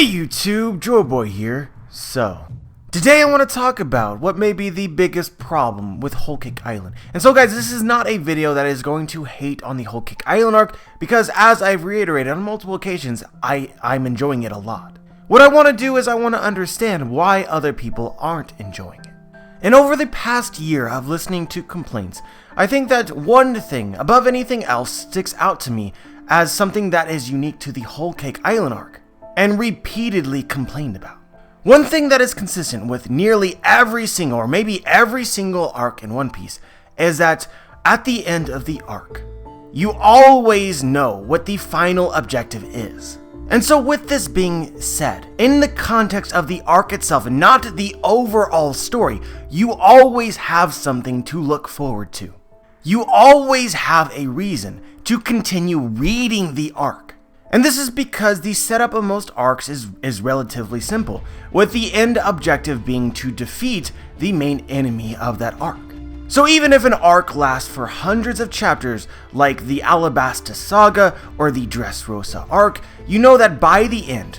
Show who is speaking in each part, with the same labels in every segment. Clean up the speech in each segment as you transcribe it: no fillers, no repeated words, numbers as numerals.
Speaker 1: Hey YouTube, Joeboy here. So, today I want to talk about what may be the biggest problem with Whole Cake Island. And so guys, this is not a video that is going to hate on the Whole Cake Island arc, because as I've reiterated on multiple occasions, I'm enjoying it a lot. What I want to do is I want to understand why other people aren't enjoying it. And over the past year of listening to complaints, I think that one thing above anything else sticks out to me as something that is unique to the Whole Cake Island arc, and repeatedly complained about. One thing that is consistent with nearly every single, or maybe every single arc in One Piece, is that at the end of the arc, you always know what the final objective is. And so with this being said, in the context of the arc itself and not the overall story, you always have something to look forward to. You always have a reason to continue reading the arc. And this is because the setup of most arcs is relatively simple, with the end objective being to defeat the main enemy of that arc. So even if an arc lasts for hundreds of chapters, like the Alabasta Saga or the Dressrosa arc, you know that by the end,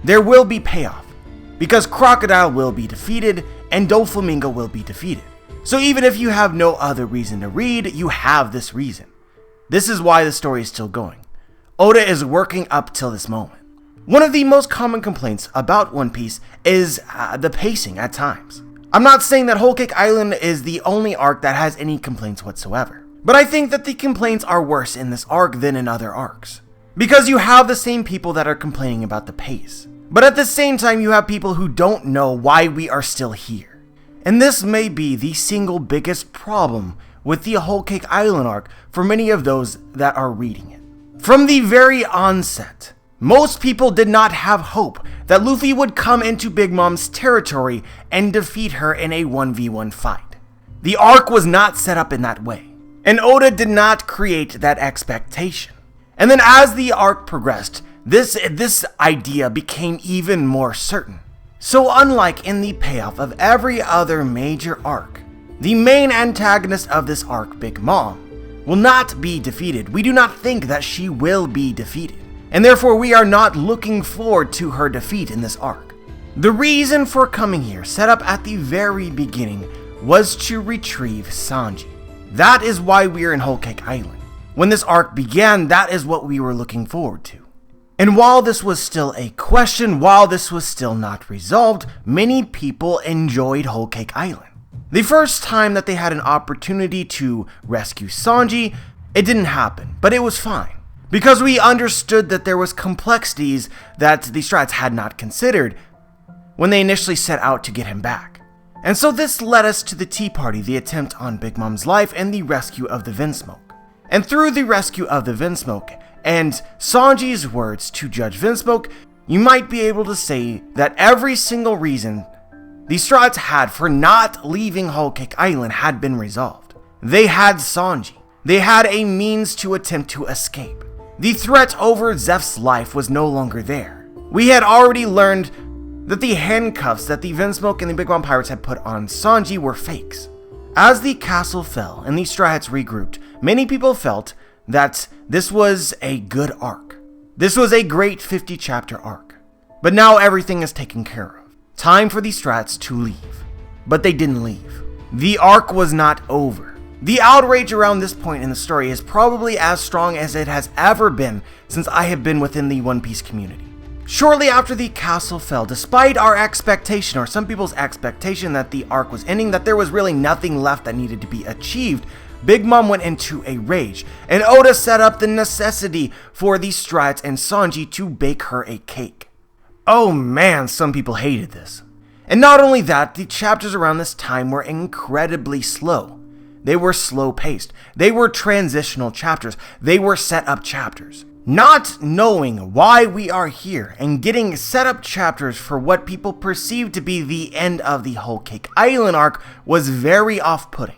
Speaker 1: there will be payoff, because Crocodile will be defeated and Doflamingo will be defeated. So even if you have no other reason to read, you have this reason. This is why the story is still going. Oda is working up till this moment. One of the most common complaints about One Piece is the pacing at times. I'm not saying that Whole Cake Island is the only arc that has any complaints whatsoever, but I think that the complaints are worse in this arc than in other arcs. Because you have the same people that are complaining about the pace, but at the same time you have people who don't know why we are still here. And this may be the single biggest problem with the Whole Cake Island arc for many of those that are reading it. From the very onset, most people did not have hope that Luffy would come into Big Mom's territory and defeat her in a 1v1 fight. The arc was not set up in that way, and Oda did not create that expectation. And then as the arc progressed, this idea became even more certain. So unlike in the payoff of every other major arc, the main antagonist of this arc, Big Mom, will not be defeated. We do not think that she will be defeated, and therefore we are not looking forward to her defeat in this arc. The reason for coming here, set up at the very beginning, was to retrieve Sanji. That is why we are in Whole Cake Island. When this arc began, that is what we were looking forward to. And while this was still a question, while this was still not resolved, many people enjoyed Whole Cake Island. The first time that they had an opportunity to rescue Sanji, it didn't happen, but it was fine, because we understood that there was complexities that the Strats had not considered when they initially set out to get him back. And so this led us to the Tea Party, the attempt on Big Mom's life, and the rescue of the Vinsmoke. And through the rescue of the Vinsmoke, and Sanji's words to Judge Vinsmoke, you might be able to say that every single reason the Strats had for not leaving Whole Cake Island had been resolved. They had Sanji. They had a means to attempt to escape. The threat over Zeph's life was no longer there. We had already learned that the handcuffs that the Vinsmoke and the Big Mom Pirates had put on Sanji were fakes. As the castle fell and the Strats regrouped, many people felt that this was a good arc. This was a great 50-chapter arc. But now everything is taken care of. Time for the Strats to leave. But they didn't leave. The arc was not over. The outrage around this point in the story is probably as strong as it has ever been since I have been within the One Piece community. Shortly after the castle fell, despite our expectation, or some people's expectation, that the arc was ending, that there was really nothing left that needed to be achieved, Big Mom went into a rage, and Oda set up the necessity for the Strats and Sanji to bake her a cake. Oh man, some people hated this. And not only that, the chapters around this time were incredibly slow. They were slow paced. They were transitional chapters. They were set up chapters. Not knowing why we are here and getting set up chapters for what people perceived to be the end of the Whole Cake Island arc was very off-putting.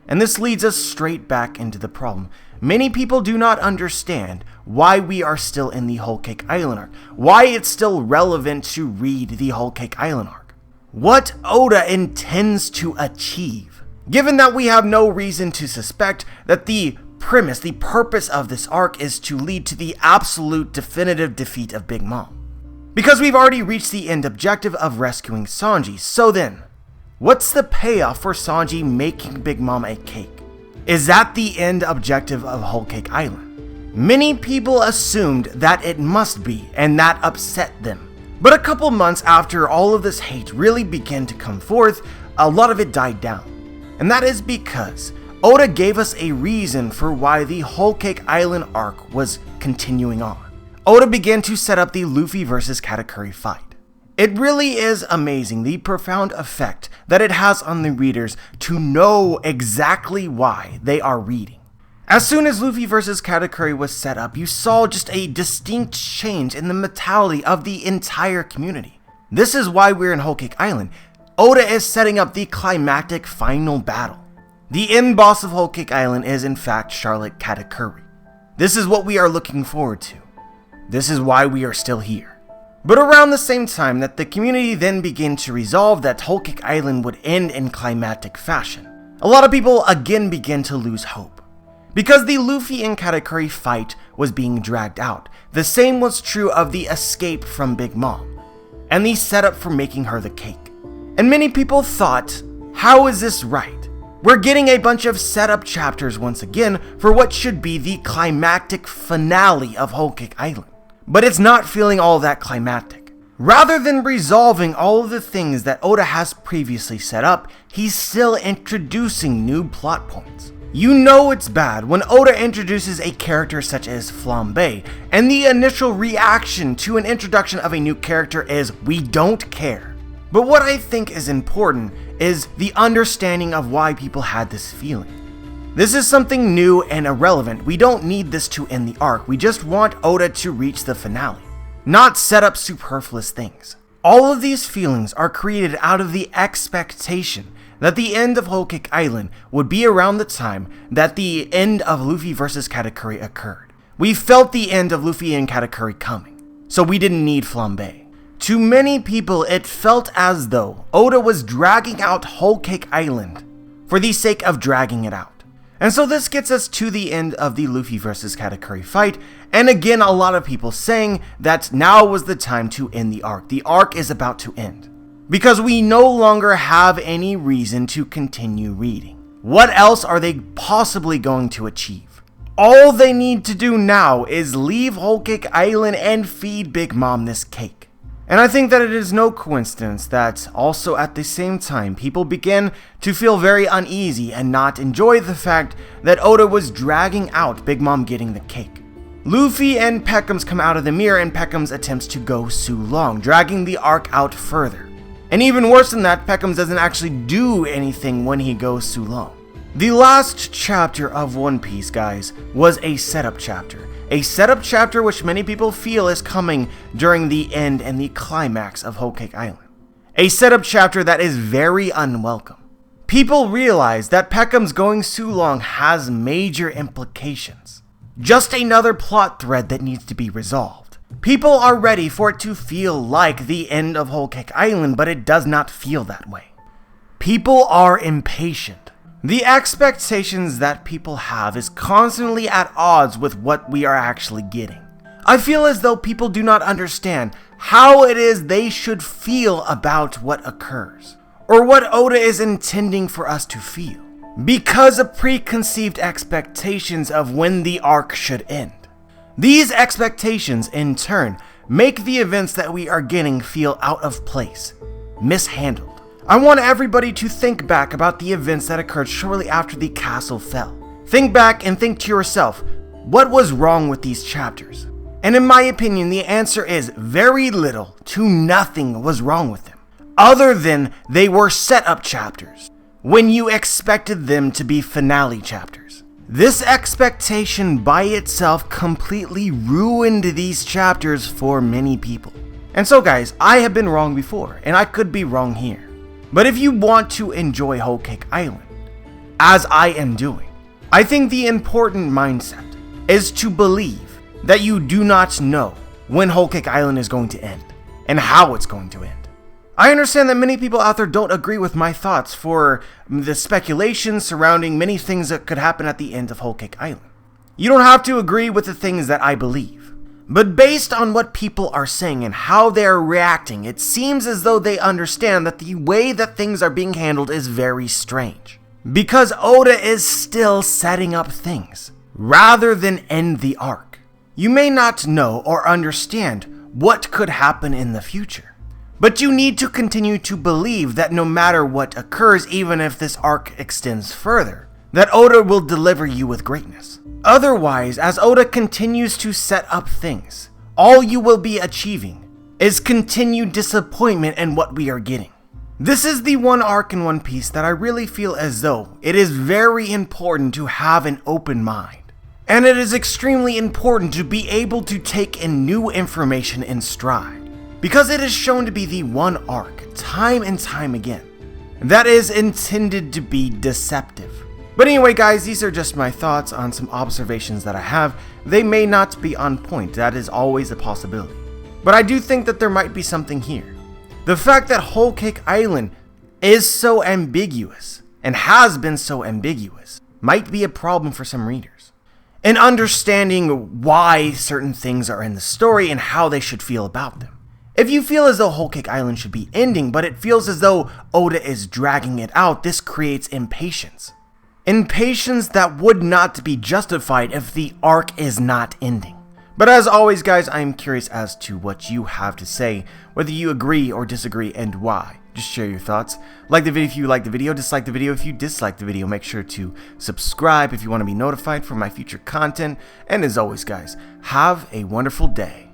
Speaker 1: And this leads us straight back into the problem. Many people do not understand why we are still in the Whole Cake Island arc, why it's still relevant to read the Whole Cake Island arc, what Oda intends to achieve, given that we have no reason to suspect that the premise, the purpose of this arc is to lead to the absolute definitive defeat of Big Mom. Because we've already reached the end objective of rescuing Sanji, so then, what's the payoff for Sanji making Big Mom a cake? Is that the end objective of Whole Cake Island? Many people assumed that it must be, and that upset them. But a couple months after all of this hate really began to come forth, a lot of it died down. And that is because Oda gave us a reason for why the Whole Cake Island arc was continuing on. Oda began to set up the Luffy vs Katakuri fight. It really is amazing the profound effect that it has on the readers to know exactly why they are reading. As soon as Luffy vs Katakuri was set up, you saw just a distinct change in the mentality of the entire community. This is why we're in Whole Cake Island. Oda is setting up the climactic final battle. The end boss of Whole Cake Island is in fact Charlotte Katakuri. This is what we are looking forward to. This is why we are still here. But around the same time that the community then began to resolve that Whole Cake Island would end in climactic fashion, a lot of people again began to lose hope. Because the Luffy and Katakuri fight was being dragged out, the same was true of the escape from Big Mom, and the setup for making her the cake. And many people thought, how is this right? We're getting a bunch of setup chapters once again for what should be the climactic finale of Whole Cake Island. But it's not feeling all that climactic. Rather than resolving all of the things that Oda has previously set up, he's still introducing new plot points. You know it's bad when Oda introduces a character such as Flambe, and the initial reaction to an introduction of a new character is, we don't care. But what I think is important is the understanding of why people had this feeling. This is something new and irrelevant. We don't need this to end the arc. We just want Oda to reach the finale, not set up superfluous things. All of these feelings are created out of the expectation that the end of Whole Cake Island would be around the time that the end of Luffy vs Katakuri occurred. We felt the end of Luffy and Katakuri coming, so we didn't need Flambe. To many people, it felt as though Oda was dragging out Whole Cake Island for the sake of dragging it out. And so this gets us to the end of the Luffy vs Katakuri fight, and again a lot of people saying that now was the time to end the arc. The arc is about to end, because we no longer have any reason to continue reading. What else are they possibly going to achieve? All they need to do now is leave Whole Cake Island and feed Big Mom this cake. And I think that it is no coincidence that also at the same time people began to feel very uneasy and not enjoy the fact that Oda was dragging out Big Mom getting the cake. Luffy and Peckham's come out of the mirror and Peckham's attempts to go Sulong, dragging the arc out further. And even worse than that, Peckham's doesn't actually do anything when he goes Sulong. The last chapter of One Piece, guys, was a setup chapter. A setup chapter which many people feel is coming during the end and the climax of Whole Cake Island. A setup chapter that is very unwelcome. People realize that Peckham's going Sulong has major implications. Just another plot thread that needs to be resolved. People are ready for it to feel like the end of Whole Cake Island, but it does not feel that way. People are impatient. The expectations that people have is constantly at odds with what we are actually getting. I feel as though people do not understand how it is they should feel about what occurs, or what Oda is intending for us to feel, because of preconceived expectations of when the arc should end. These expectations, in turn, make the events that we are getting feel out of place, mishandled. I want everybody to think back about the events that occurred shortly after the castle fell. Think back and think to yourself, what was wrong with these chapters? And in my opinion, the answer is very little to nothing was wrong with them, other than they were setup chapters, when you expected them to be finale chapters. This expectation by itself completely ruined these chapters for many people. And so guys, I have been wrong before, and I could be wrong here. But if you want to enjoy Whole Cake Island, as I am doing, I think the important mindset is to believe that you do not know when Whole Cake Island is going to end, and how it's going to end. I understand that many people out there don't agree with my thoughts for the speculation surrounding many things that could happen at the end of Whole Cake Island. You don't have to agree with the things that I believe, But based on what people are saying and how they are reacting, it seems as though they understand that the way that things are being handled is very strange. Because Oda is still setting up things, rather than end the arc. You may not know or understand what could happen in the future, but you need to continue to believe that no matter what occurs, even if this arc extends further, that Oda will deliver you with greatness. Otherwise, as Oda continues to set up things, all you will be achieving is continued disappointment in what we are getting. This is the one arc in One Piece that I really feel as though it is very important to have an open mind. And it is extremely important to be able to take in new information in stride, because it is shown to be the one arc, time and time again, that is intended to be deceptive. But anyway guys, these are just my thoughts on some observations that I have. They may not be on point, that is always a possibility. But I do think that there might be something here. The fact that Whole Cake Island is so ambiguous, and has been so ambiguous, might be a problem for some readers. In understanding why certain things are in the story and how they should feel about them. If you feel as though Whole Cake Island should be ending, but it feels as though Oda is dragging it out, this creates impatience. Impatience that would not be justified if the arc is not ending. But as always guys, I am curious as to what you have to say, whether you agree or disagree and why. Just share your thoughts. Like the video if you like the video, dislike the video if you dislike the video. Make sure to subscribe if you want to be notified for my future content. And as always guys, have a wonderful day.